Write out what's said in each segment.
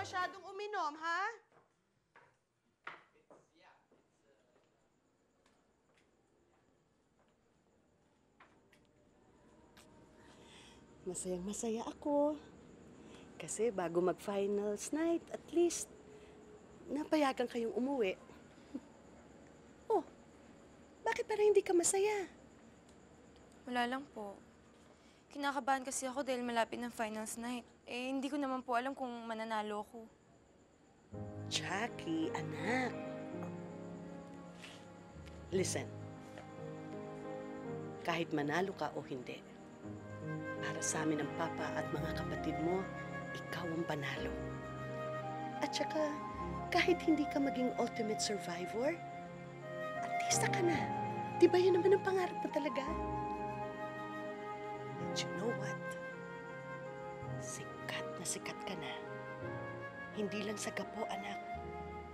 masyadong uminom, ha? Masayang-masaya ako. Kasi bago mag-finals night, at least, napayagan kayong umuwi. Oh, bakit parang hindi ka masaya? Wala lang po. Kinakabahan kasi ako dahil malapit ng finals night. Eh, hindi ko naman po alam kung mananalo ako. Jackie, anak. Listen. Kahit manalo ka o hindi, para sa amin ang papa at mga kapatid mo, ikaw ang panalo. At saka, kahit hindi ka maging ultimate survivor, artista ka na. Di ba yun naman ang pangarap mo talaga? And you know what? Sikat na sikat ka na. Hindi lang sa Gapo, anak.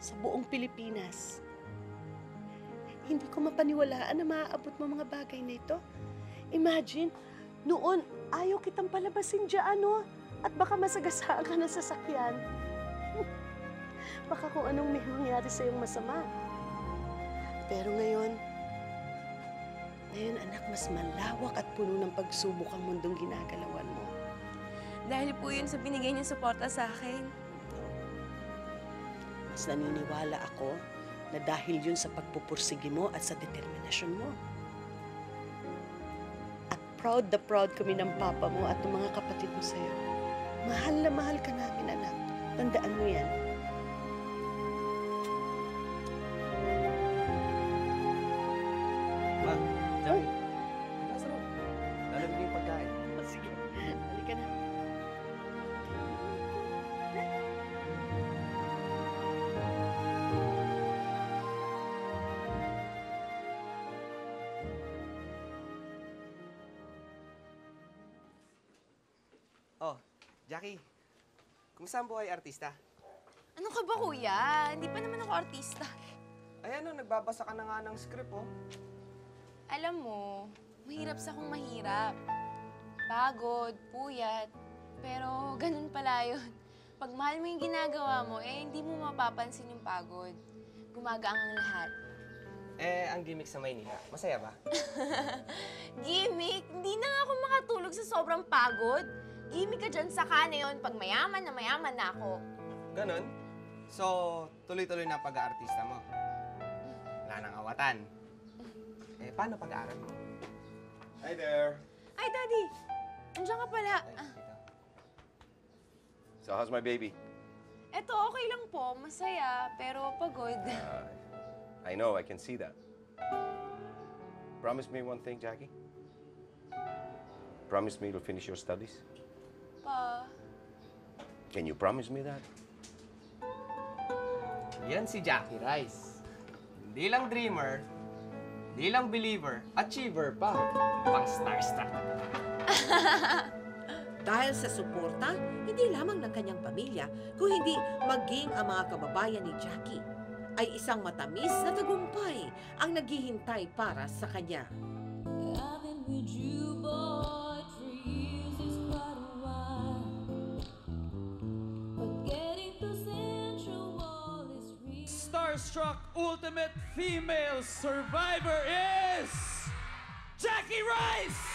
Sa buong Pilipinas. Hindi ko mapaniwalaan na maaabot mo mga bagay na ito. Imagine, noon, ayaw kitang palabasin dyan, no? At baka masagasaan ka na sa sasakyan. Baka kung anong may mangyari sa'yong masama. Pero ngayon, anak, mas malawak at puno ng pagsubok ang mundong ginagalawan mo. Dahil po yun sa binigay niyong suporta sa akin. Mas naniniwala ako na dahil yun sa pagpupursige mo at sa determinasyon mo. At proud kami ng papa mo at ng mga kapatid mo sa'yo. Mahal na mahal ka namin, anak. Tandaan mo yan. Ma, Jackie. Nasa mo? Lalabing yung pagkain. Sige, halika na. Oh, Jackie. Kumusta ang buhay artista? Ano ka ba, kuya? Hindi pa naman ako artista. Ay ano, nagbabasa ka na nga ng script, oh. Alam mo, mahirap sa kung mahirap. Pagod, puyat. Pero ganun pala yun. Pag mahal mo yung ginagawa mo, eh hindi mo mapapansin yung pagod. Gumagaan ang lahat. Eh, ang gimmick sa Maynila, masaya ba? Gimmick? Hindi na nga ako makatulog sa sobrang pagod. Gimmick ka dyan sa yun pag mayaman na ako. Ganon? So, tuloy-tuloy na pag-aartista mo? Wala nang awatan. Eh, paano pag-aaral mo? Hi there. Ay, Daddy! Andiyan ka pala. Ay, dito. So how's my baby? Eto, okay lang po. Masaya, pero pagod. I know, I can see that. Promise me one thing, Jackie. Promise me you'll finish your studies. Pa. Can you promise me that? Yan si Jackie Rice. Hindi lang dreamer, hindi lang believer, achiever pa. Pang starstruck. Dahil sa suporta, hindi lamang ng kanyang pamilya, kung hindi maging ang mga kababayan ni Jackie, ay isang matamis na tagumpay ang naghihintay para sa kanya. I've been with you, boy, 3 years is quite a while. But getting to Central Wall is real. Starstruck Ultimate Female Survivor is Jackie Rice!